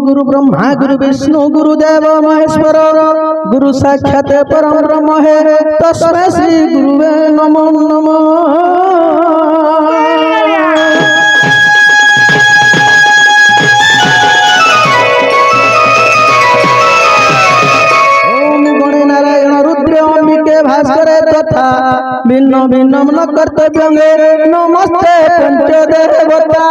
गुरु ब्रह्मा गुरु विष्णु गुरुदेव महेश्वर गुरु साक्षात परम ब्रह्म है तस्मै श्री गुरुवे नमो नमः। भास्कर तथा भिन्न भिन्न न कर्तव्य नमस्ते पंचदेवता।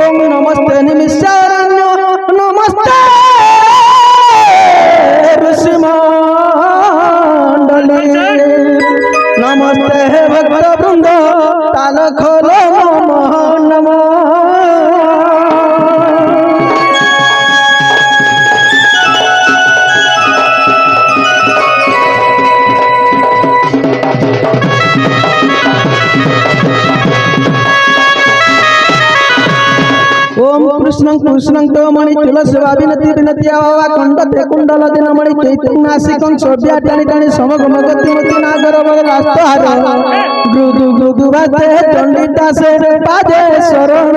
ओम नमस्ते निमिषारण्य नमस्ते ऋषि मंडली नमस्ते भक्त वृंद ताल खोलो नमो ओम कृष्णं कृष्णं तो मणि तुलसी विनती विनती आवा कंडते कुंडल दिन मणि चैतन्यासिकं सोभ्या टाणी टाणी समगम गतिमति नागर बगलास्तहार गुदु गुदु बाजे चंडिता से बाजे शरण।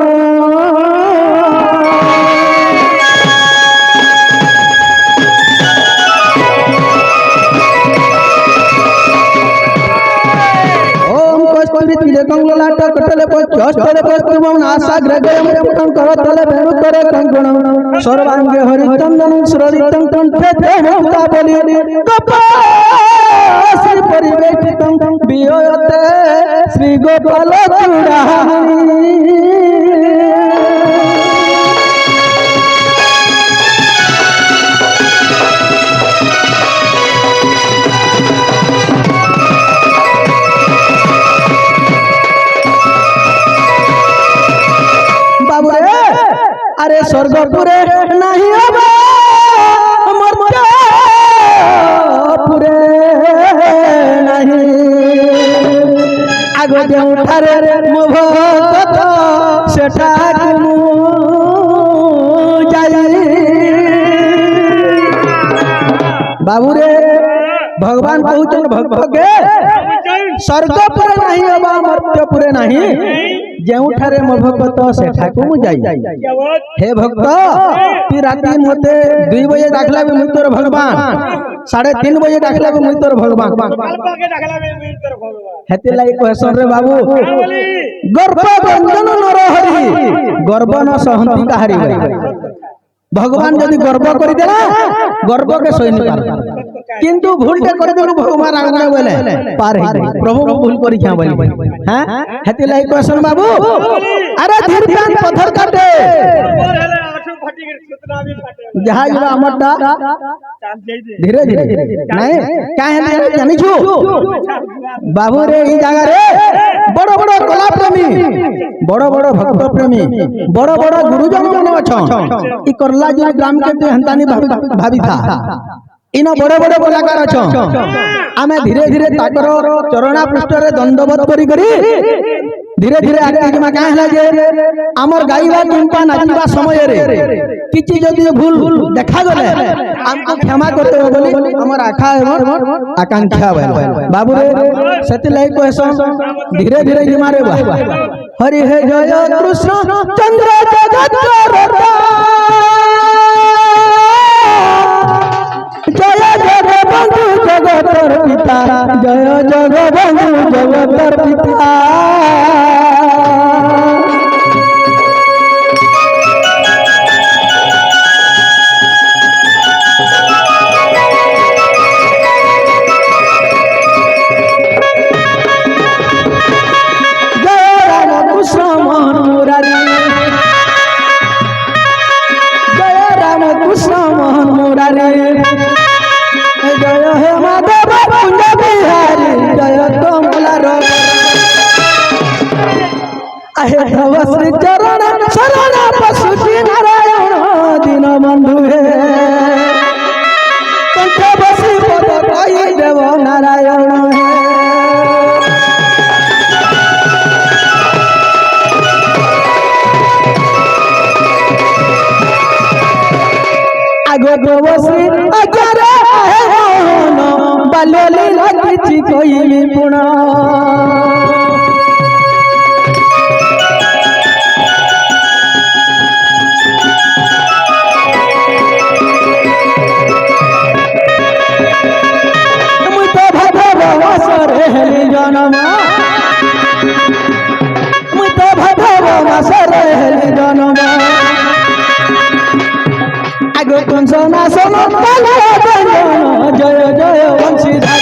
कंगलाट कटले पचले पस्तुम आशा ग्रगयम करतले भेणु करे कंगण सर्वांगे हरिचंदन श्ररितं कंठे देवता बलि कपासी परिवेशितं बियते श्री गोपाल चूड़ामणि। अरे स्वर्गपुरे नहीं हबा मर्त्यपुरे नहीं आगो जोठारे मो भक्त सेठाकु मु जाई बाबू रे भगवान कहउछन भक्त के स्वर्गपुरे नहीं हबा मर्त्यपुरे नहीं जेउठारे मो भक्त सेठाकु मु जाई हे भक्त तू राती मते 2 बजे डाकला भी मुई तोर भगवान 3:30 बजे डाकला भी मुई तोर भगवान हेते लाई कहसन रे बाबू गर्भ बंधन नरहरि गर्भ न सहंती काहरी भगवान यदि गर्व कर देला गर्व के सही नहीं पार किंतु भूल के कर देलु भगवान आगे बोले पार है प्रभु भूल करी क्या बोली हां हेते लाई क्वेश्चन बाबू अरे धीर कान पत्थर काटे जहाज हमरटा धीरे धीरे नहीं काहे नहीं जानि छु बाबू रे ई जगह रे बड़ बड़ कला प्रेमी बड़ बड़ भक्त प्रेमी बड़ बड़ गुरुजन मन अछन ई करला जो ग्राम के तो हंतानी भाभी था इन बड़े बड़े कलाकार अछन आमे धीरे धीरे ताकर चरणा पृष्ठ रे दंडवत करी करी धीरे धीरे आगे जमा का हला जे हमर गाइबा किंपा नाचिबा समय रे किछि जदि भूल देखा गले हमको क्षमा करते हो बोली हमर आखा आकांक्षा बाबू रे सती लाई कहसन धीरे धीरे जमा रे हरि हे जय कृष्ण चंद्र जगत रता जय जगबंधु जगतर पिता जय जगबंधु जगतर पिता श्री चरण शरण पशुपति नारायण दीन बंधु हे कंठ बसी पद कही देव नारायण हे आगो देव श्री अजरे बाल्य लीला किछि कहिली पुण आगो कंसना सोना जय जय वंशीधर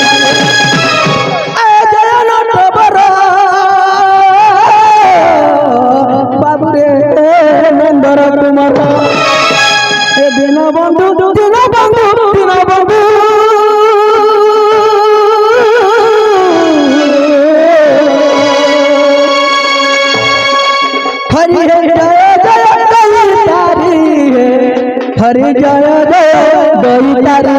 जय नटवर बाबू रे नंदर कुमार दिन बंधु दिन बंधु दिन बंधु हरि जय जय तारी हरि जय जय दैतारी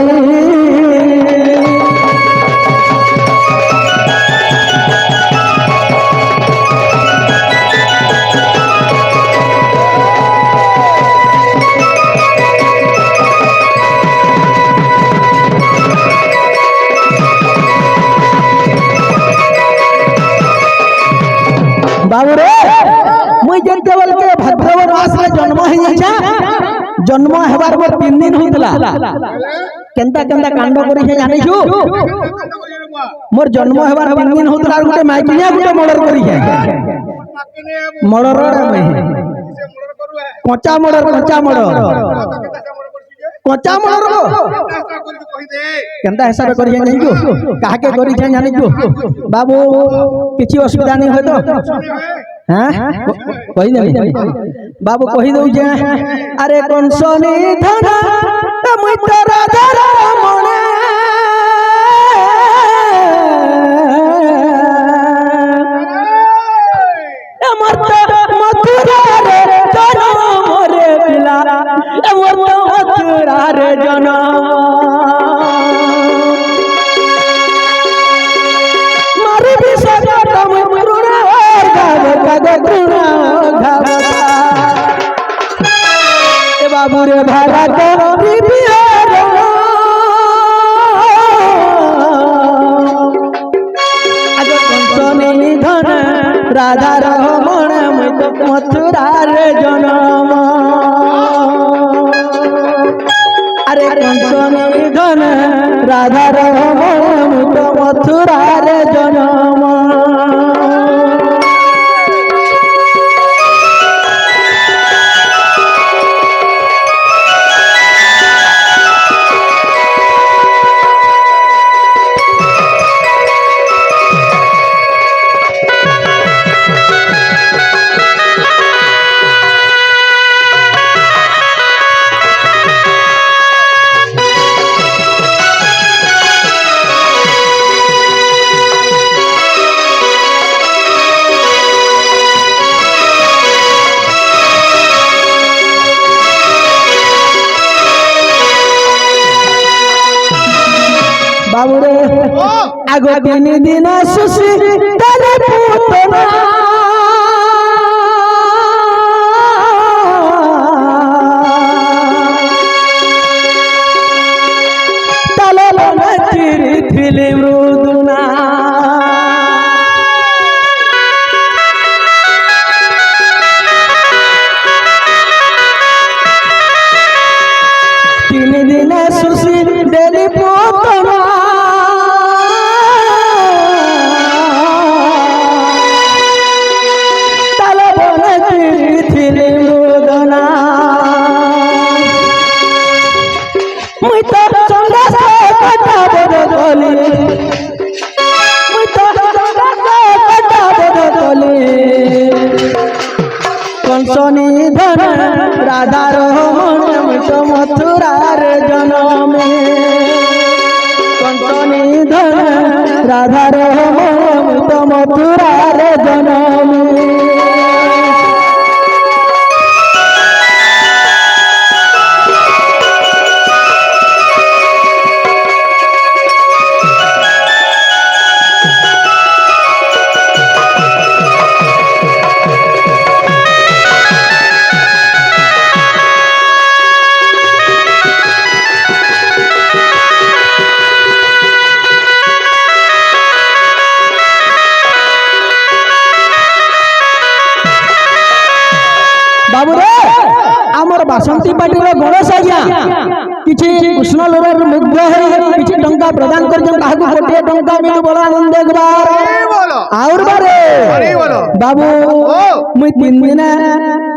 बाबू रे मुई केवल के भद्रव मास में जन्म ही जन्म हेबार मोर 3 दिन होतला केंता केंता कांड करी है जानि छु मोर जन्म हेबार 3 दिन होतला गुटे माइकिया गुटे मर्डर करी है मर्डर में कोचा मर्डर केंता हिसाब करी है जानि छु काहा के करी है जानि छु बाबू किछि असुविधा नहीं होय तो हां कहि दे बाबू कहि दउ जे अरे कंसनी धन मुई तोरा धरा मने मत मथुरा रे जन्म रे रे भारत बिहार आज कंसनी धन राधा रमण मथुरा रे जनम अरे कंसनी धन राधा रमण मथुरा रे जनम बाबू रे आगो 3 दिन सुशी तेरे पुतना तले लने चिरी थिली मृदुना सुशी तेरी पुतना कंसनी धन राधा रमण मथुरा रे जनम कंसनी धन राधा रमण मथुरा रे जनम बाबू रे आमर बासंती पार्टी गणेश आज्ञा किछि कृष्ण लोर मुग्ध है किछि टंका प्रदान कर जम काहू गोटे टंका मिलु बोला आनंद एक बार और बारे बाबू मुई 3 दिन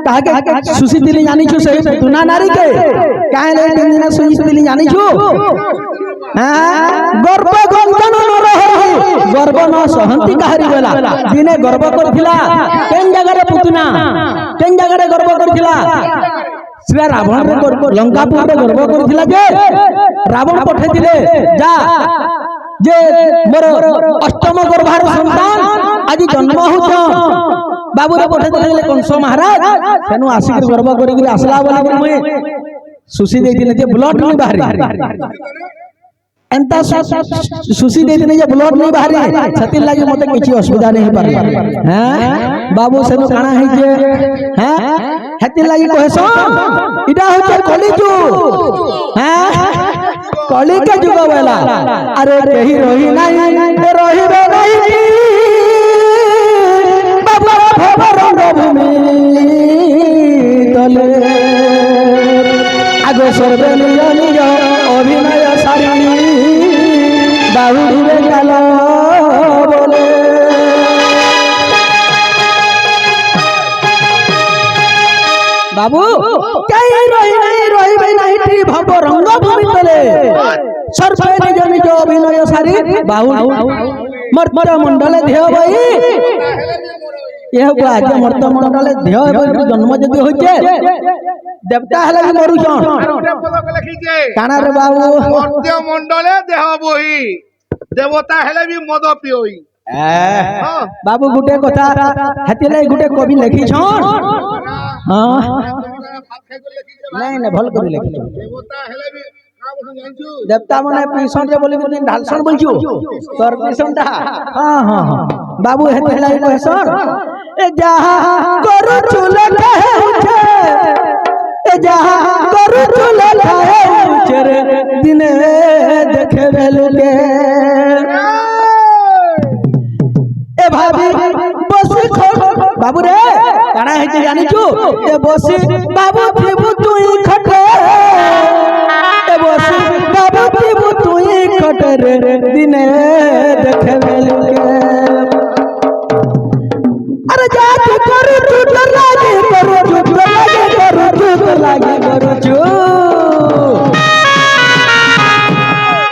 ताके सुसी दिली जानि छु सही तुना नारी के काहे ले 3 दिन सुसी दिली जानि छु हां गर्व गंजन न रहे गर्व न सहंती काहरी बेला दिने गर्व करथिला केन जगह रे पुतना केन जगह रे गर्व करथिला श्री रावण रे लंकापुर रे गर्व करथिला जे रावण पठेथिले जा जे मोर अष्टम गर्भार संतान आज जन्म होछ बाबू रे पठेथिले कंस महाराज सेनु आसिक गर्व करी आसला बोली मुई सुसी देथिले जे ब्लड नहीं बाहरी एंता सुसी देथिले जे ब्लड नहीं बाहरी छति लागि मते किछि असुविधा नहीं पारे हैं बाबू सेनु काना है जे हैं हेति लागि कहसो इडा होचे कलिजु हैं कली के जुग बेला अरे केही रही नहीं रहिबे नहीं बाबू भवर भूमि तले आगो सर्वे निज निज अभिनय सारी बाहुरे काल बोले बाबू कहीं रही नहीं भव रंग भूमि तले सर्वे निज निज अभिनय सारी बाहु मर्त मंडले देह भाई यह आज मर्त मंडले देह जन्म जदि होचे देवता हले भी मरुछन काना रे बाबू मर्त्य मंडले देह बही देवता हले भी मद पियोई बाबू गुटे कथा हेतिले गुटे कवि लिखि छन हां नहीं भल कर लिखि देवता हले भी देवता मने पिसन रे बोली दिन ढालसन बोलछु तोर पिसन ता हां हां बाबू हेतिले कहसन ए जहा करू चुल कहे ए जहा करू ହେଇଛି ଜାଣିଛୁ ଏ ବସି ଭାବୁଥିବୁ ତୁଇ ଖଟେ ଏ ବସି ଭାବୁଥିବୁ ତୁଇ ଖଟରେ ଦିନେ ଦେଖେବେ ଲୋକେ अरे जा तू करू तू तो लागे करू तू तो लागे करू तू तो लागे करू तू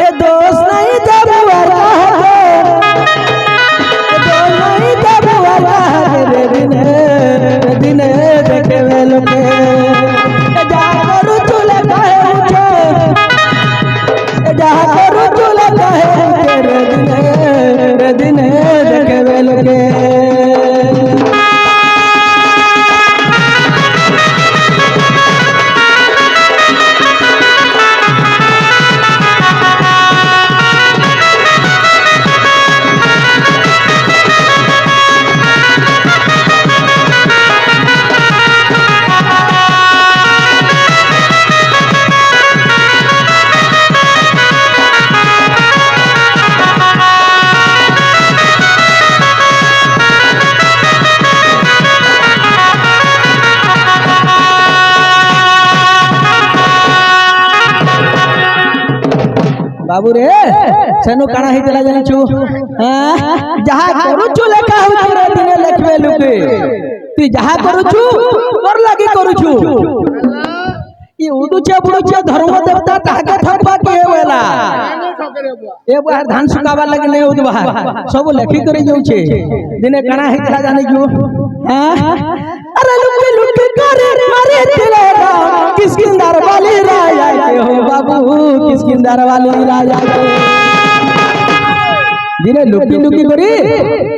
ए दोस्त नहीं जब वाला है ए दोस्त नहीं जब वाला है रे दिने देखे वे लोगे ए जा करू तू लगा है मुझे ए जा करू तू लगा है रे दिने देखे वे लोगे बाबू रे सेनु काना हितला जानिछु जहा करूछु लेखा होछु रे दिने लेखबे लुके तू जहा करूछु कर लागि करूछु ई उदुचे बुडुचे धर्म देवता ताके ठकबा के वेला ए बार धान सुकाबा लागि नै उदबा सब लेखि करे जाउछे दिने काना हितला जानिछु अरे लुके लुके करे मारे दिलेगा किसकिंदार वाली राजा के हो बाबू किसकिंदार वाली राजा के दिने लुकी लुकी करी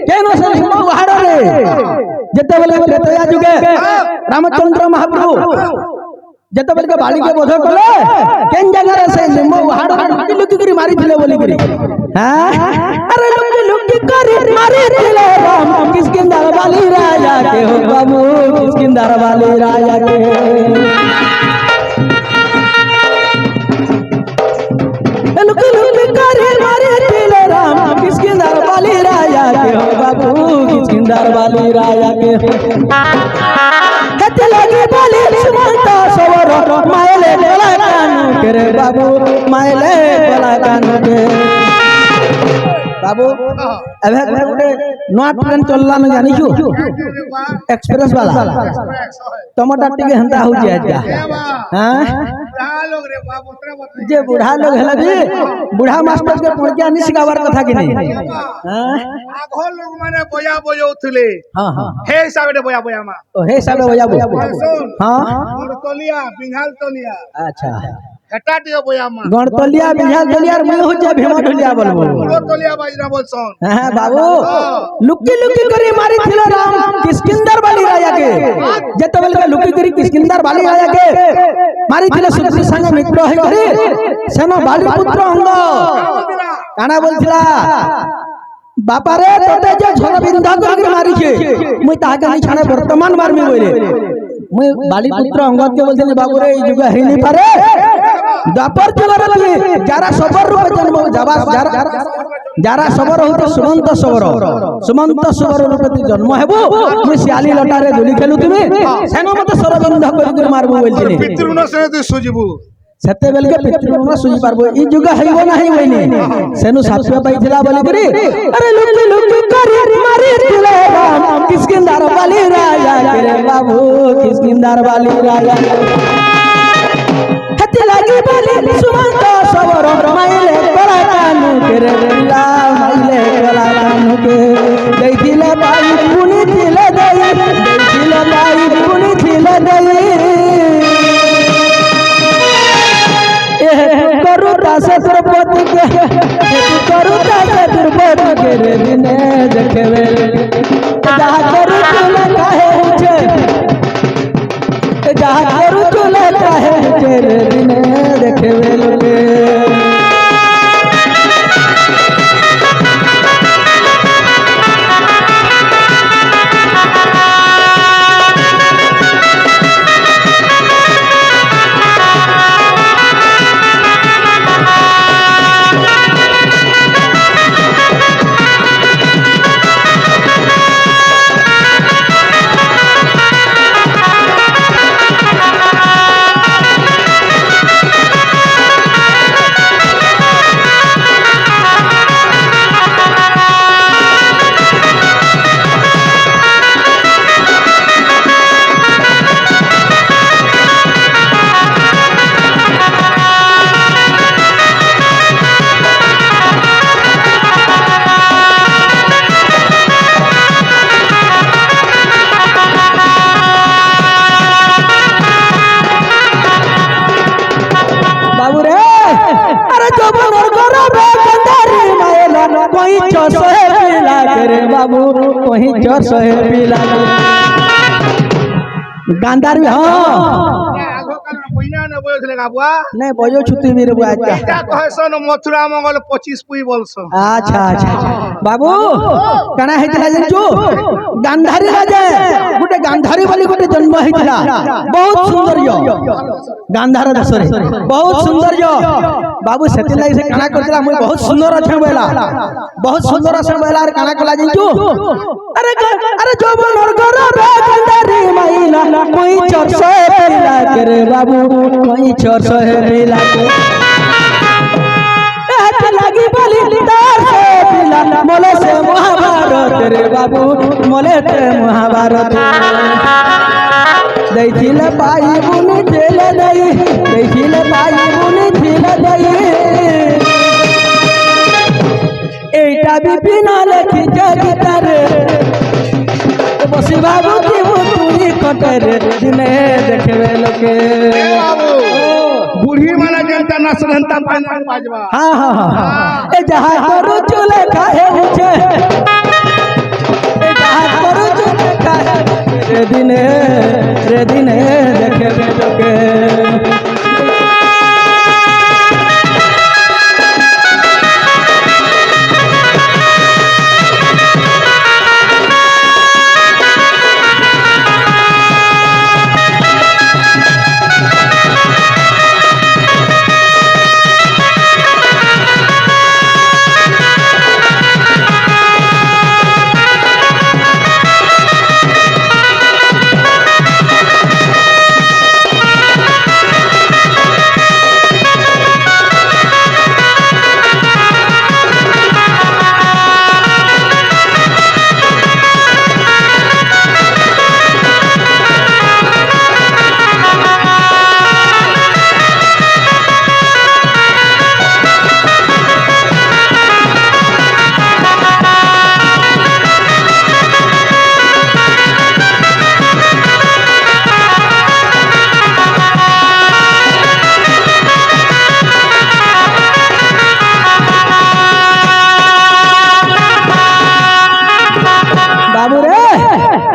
केनो से हिम्मा वहाड़ रे जते बेले त्रेतया जुगे रामचंद्र महाप्रभु जते बेले के बाली के बोध कले केन जगह रे से हिम्मा वहाड़ लुकी लुकी करी मारी दिले बोली करी हां अरे लुकी लुकी करी मारी दिले राम किसकिंदार वाली राजा के हो बाबू किसकिंदार वाली राजा के लुकी लुकी करे मारे दिले राम किसकिंदार वाली राजा के हो बाबू किसकिंदार वाली राजा के हते लगे बोले सुमंत सवर मायले गला कानू के रे बाबू मायले गला कानू के बाबू अबे गोटे नया ट्रेन चलला न जानिछु एक्सप्रेस वाला टमाटर टिके हंता हो जाय हां जे बूढ़ा लोग हेला भी बूढ़ा मास्टर के पढ़के नहीं सिखावार कथा कि नहीं हां आगो लोग माने बया बजौथले हां हां हे हिसाब रे बया मा ओ हे हिसाब बया हां गणतलिया बिंघाल तलिया अच्छा हेटा दियो बया मा गणतलिया बिंघाल तलिया और मैं हो जा भीमा ढोलिया बोलबो पूरो तलिया बाजरा बोलसन हां बाबू लुकी लुकी करी मारी थिलो राम किसकिंदार वाली राजा के जते बेल के लुकी करी किसकिंदार वाली राजा के मारी थिलो सुग्री संग मित्र है करी सेनो बाली पुत्र अंग काना बोलथिला बापा रे तोते जे झोल बिंधा कर मारी छे मुई ताके नहीं छाने वर्तमान मारमी बोले मुई बाली पुत्र अंगद के बोलथिले बाबू रे ई जुग हरि नहीं पारे द्वापर जुग रे जारा सबर रूप जन्म जाबा जारा सबर होतो सुमंत सबर रूप जन्म हेबो मुई सियाली लटा रे दुली खेलु तुमे सेनो मते सरबंध कर मारबो बोलथिले पितृण से तू सुजिबू सत्य बेल के पितृण सुई पारबो ई जुग हइबो नाही होइनी सेनु साथुआ पाइथिला बोली करी अरे लुकी लुकी करी मारी दिले राम किसकिंदार वाली राजा के रे बाबू किसकिंदार वाली राजा हति लागी बोली सुमंत सवर माइले गला कानू के रे ला माइले गला कानू के दई दिले बाई पुनी दिले दई दिले बाई पुनी दिले दई करू दास द्रौपदी के करू दास द्रौपदी के रे दिने देखवे जा करू तुला काहे छे जा करू तुला काहे छे रे दिने देखवे लोगे बाबू कहीं चोर सहे पिला गांधारी हाँ বইনা না বইছিলে গাবুয়া नहीं बजो छुट्टी मेरे बुआ এটা কহেছন মথুরা মঙ্গল 25 পুই বলছ अच्छा अच्छा बाबू कना हेतला जंचू गांधारी राजे गुटे गांधारी वाली गुटे जन्म हेतला बहुत सुंदर गांधार देश रे बहुत सुंदर बाबू सेतिला से कना करतला मुई बहुत सुंदर अछन बेला बहुत सुंदर अछन बेला रे कना कला जंचू अरे जो बनर घर रे गांधारी माइला कोई चोर से पिला करे बाबू कोई चोर से पिला के लगी बलि तार से पिला मोले से महाभारत रे बाबू मोले ते महाभारत देखिले पाई बुनी झेले दई देखिले पाई बुनी झेले दई एटा बिपिन लेखी जगितारे बसी बाबू की मुतुई कटरे दिने देखबे लोके বাবু বুড়ি মানে जनता ना सुनता पान बाजवा हाँ हाँ हाँ ए जहाँ करू चूल्हे खाए उठे ए जहाँ करू चूल्हे खाए रे दिने देखे लोके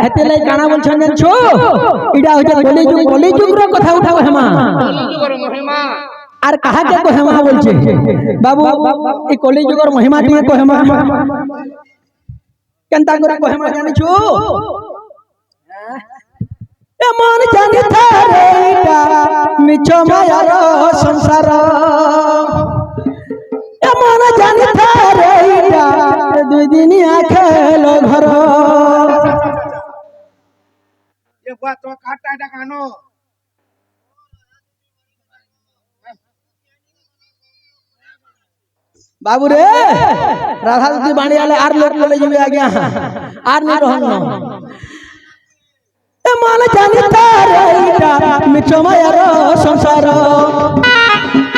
हेतेले काना बोलछन जानछो इडा होजे कलिजुग रो कथा उठाओ हेमा কলিযুগের মহিমা आर कहा के को हेमा बोलछे बाबू ई कलिजुगर महिमा टिए को हेमा केनता करे को हेमा जानछो ए मन जानि थारे इटा मिछो मायार संसार ए मन जानि थारे इटा दुई दिनिया खेलो घर ये बात तो काटा डाकानो बाबू रे राधा दूती बाणी आले आर लोग बोले जिवे आ गया आर नहीं रहन ए मन जानि तारे इटा मिठो मायार संसार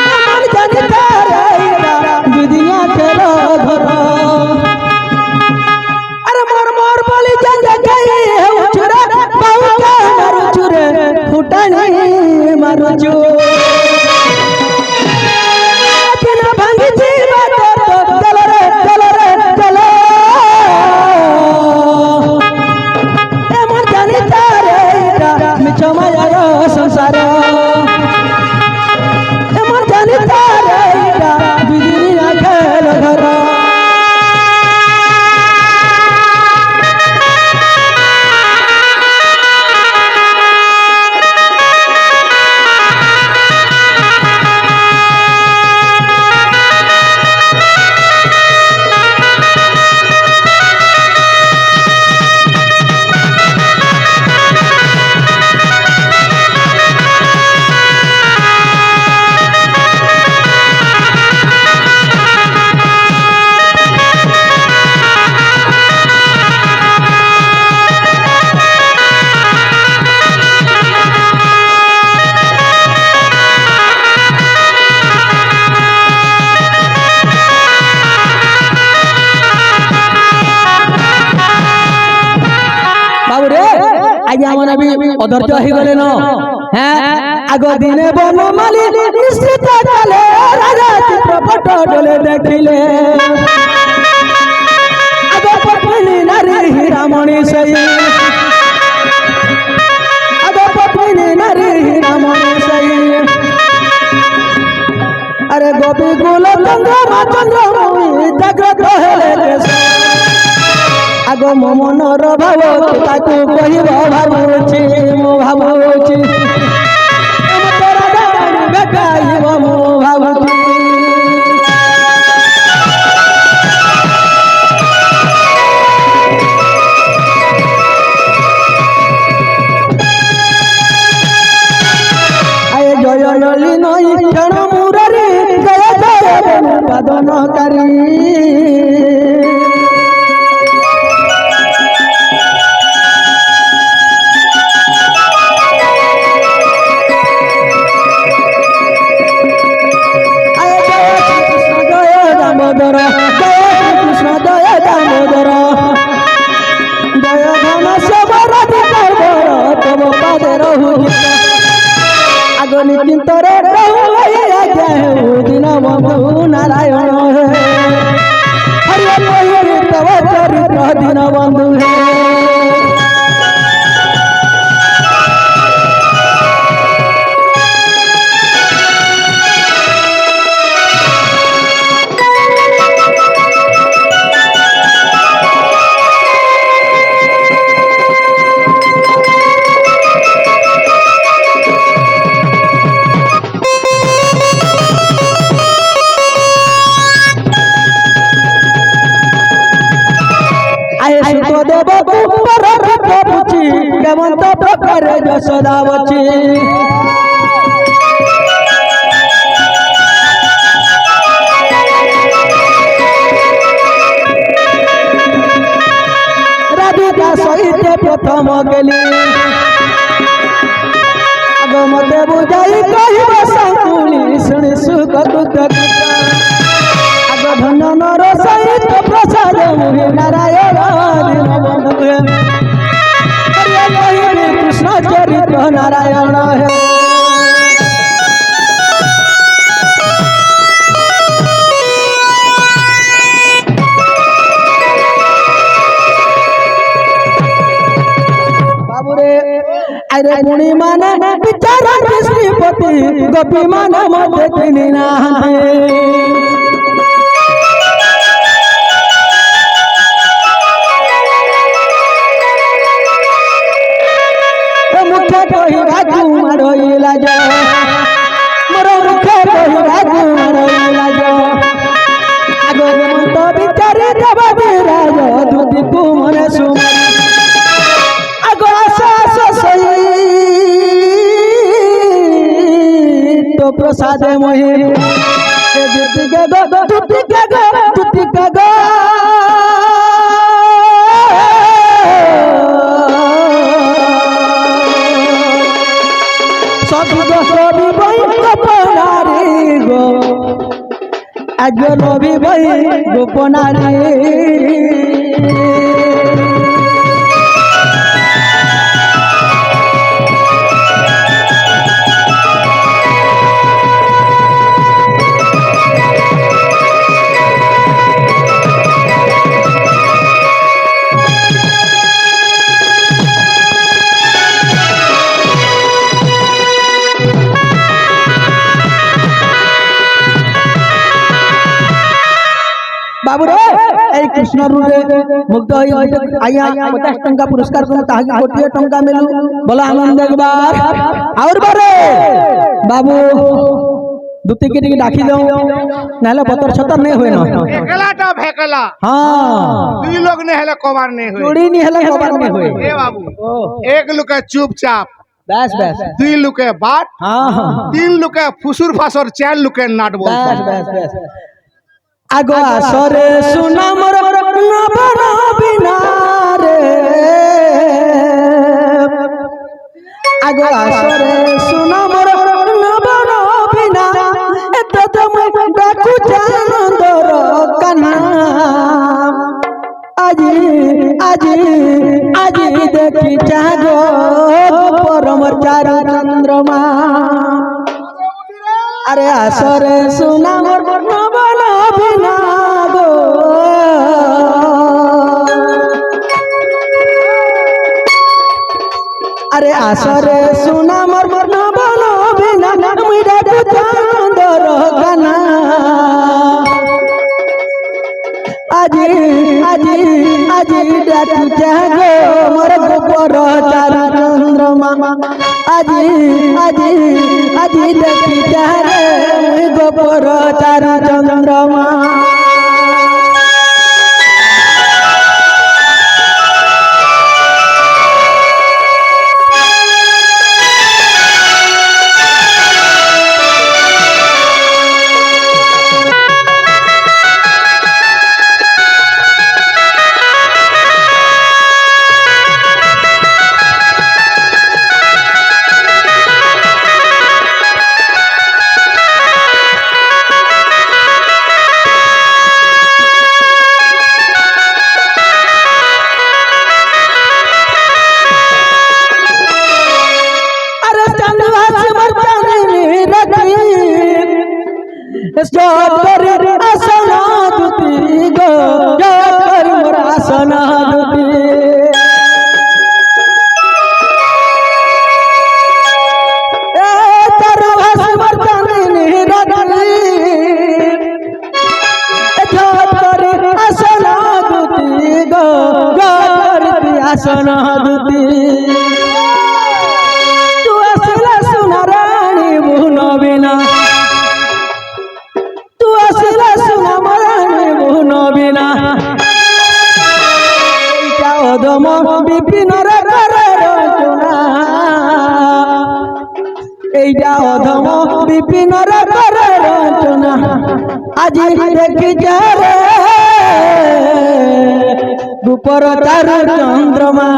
ए मन जानि तारे इटा दुनिया खेलो घर अरे मोर मोर बोली जंग गई है उचुरा बाऊ का मारू चुरे फुटानी मारू चु बिना भांगी जीवा तो चल रे ए मन जानि तारे इटा मिठो मायार संसार ए मन जानि तारे इटा दुनिया खेलो घर आज्ञा मन भी अधर्य हो गले न हैं आगो दिने बनमाली निश्चित काले राजा चित्रपट डोले देखिले आगो पत्नी पत्नी नारी हीरामणि सई अगो पत्नी नारी हीरामणि सई अरे गोपी कुल चंद्रमा चंद्रमणि जाग्रत हेले आगो मो मनर भाव ताकू कहिब भाबुछि मो भाबुछि तोरा जानी बेटाइब मो भाबुछि आए जय नलिन क्षण मुरारी जय जय वेणुवादनकारी आगनी चिंतरे दिन बंधु नारायण हरि तव चरित्र दिन बंधु देव कुपर बुझी केवंत प्रकार यशोदा बची राधिका सहित प्रथम गेली आग मते बुझाई कहिब संकुली शुणी सुख दुख आग धनर सहित प्रसाद मुहि नारायण कृष्ण चरित्र नारायण है बाबूरे अरे मुनि माने विचार श्रीपति गोपी माने मते किनी नाहंते प्रसाद मोहि आज नबी बही गोपनारी बाबू रे ए कृष्ण रूरे मुक्त आया 50 टंका पुरस्कार को ताकि कोटिया टंका मिलू बोला आनंद एक बार और बारे बाबू दुती के टिके डाकी दो नाले पत्थर छतर नहीं होय ना एकलाटा भेकला हां दुई लोग ने हेले कबार नहीं होय जोड़ी नहीं हेले कबार नहीं होय ए बाबू एक लुके चुपचाप बस बस दुई लुके बाट हां तीन लुके फुसुर फासुर चार लुके नाट बोल बस बस आगो आसरे सुना मोर न बना बिना रे आगो आसरे सुना मोर न बना बिना एत तुम डाकू चांदर कन्हा आजी आजी आजी देखी जागो परम चार चंद्रमा अरे आसरे सुना मोर न बना बिना गो আসরে সুনা মোর নবন বিনা মুই ডাকু চাঁদর খানা আজি আজি আজি ডাকু চাঁদো মোর গোপর চার চন্দ্রমা আজি আজি আজি দেখি চারে মুই গোপর চার চন্দ্রমা Strawberry asana duti go jokar mor asana duti e taru has mor tani rati e jokar asana duti go jokar ti asana duti tu asila sunarani bunobina অধম বিপিনর করে রচনা এইটা অধম বিপিনর করে রচনা আজি দেখি যারে দুপর তার চন্দ্রমা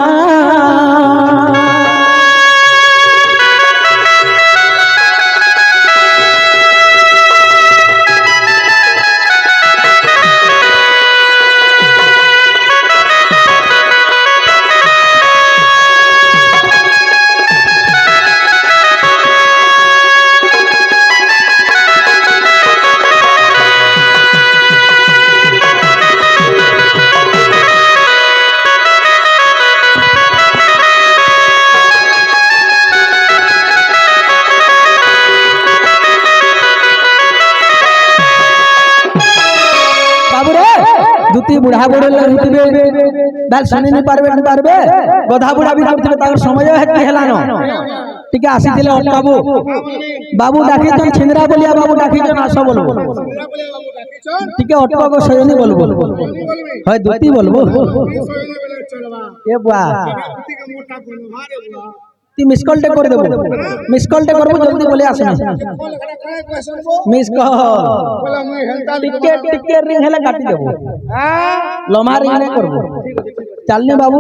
দুতি বুড়া বুড়ে রুতিবে দাল শুনি নি পারবে গধা বুড়া বি করতিবে তার সময় হেতি হেলানো টিকে আসিছিলে বাবু বাবু ডাকিছন ছিন্দরা বলিয়া বাবু ডাকিছন আস বলবো টিকে অটকো সয়নি বলবো হয় দুতি বলবো এ বুয়া তি মিস কলটা করে দেব মিস কলটা করব জলদি বলে আসেন মিস কল টিকে টিকে রিং হেলা কাটি দেব লমা রিং নে করব চালনি বাবু